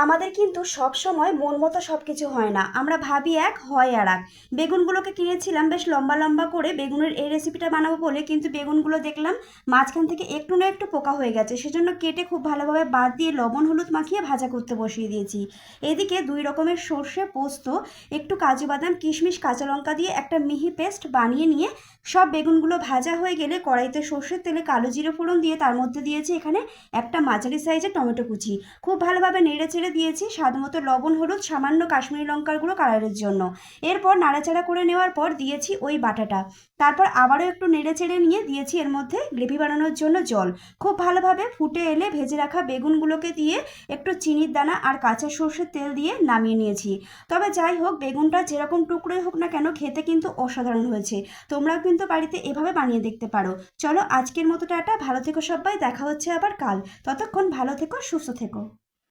আমাদের কিন্তু সব সময় মন মতো সব কিছু হয় না, আমরা ভাবি এক হয় আর এক। বেগুনগুলোকে কিনেছিলাম বেশ লম্বা লম্বা করে বেগুনের এই রেসিপিটা বানাবো বলে, কিন্তু বেগুনগুলো দেখলাম মাঝখান থেকে একটু না একটু পোকা হয়ে গেছে, সেজন্য কেটে খুব ভালোভাবে বাদ দিয়ে লবণ হলুদ মাখিয়ে ভাজা করতে বসিয়ে দিয়েছি। এদিকে 2 রকমের সর্ষে পোস্ত, একটু কাজু বাদাম কিশমিশ কাঁচা লঙ্কা দিয়ে একটা মিহি পেস্ট বানিয়ে নিয়ে সব বেগুনগুলো ভাজা হয়ে গেলে কড়াইতে সর্ষের তেলে কালো জিরে ফোড়ন দিয়ে তার মধ্যে দিয়েছি এখানে একটা মাঝারি সাইজের টমেটো কুচি। খুব ভালোভাবে নেড়ে চেড়ে দিয়েছি স্বাদ মতো লবণ হলুদ সামান্য কাশ্মীরি লঙ্কার গুঁড়ো কালারের জন্য। এরপর নাড়াচাড়া করে নেওয়ার পর দিয়েছি ওই বাটাটা। তারপর আবারও একটু নেড়ে চেড়ে নিয়ে দিয়েছি এর মধ্যে গ্রেভি বানানোর জন্য জল। খুব ভালোভাবে ফুটে এলে ভেজে রাখা বেগুনগুলোকে দিয়ে একটু চিনির দানা আর কাঁচা সর্ষের তেল দিয়ে নামিয়ে নিয়েছি। তবে যাই হোক, বেগুনটা যেরকম টুকরোই হোক না কেন খেতে কিন্তু অসাধারণ হয়েছে। তোমরাও কিন্তু বাড়িতে এভাবে বানিয়ে দেখতে পারো। চলো আজকের মতো টাটা, ভালো থেকো সবাই, দেখা হচ্ছে আবার কাল। ততক্ষণ ভালো থেকো, সুস্থ থেকো।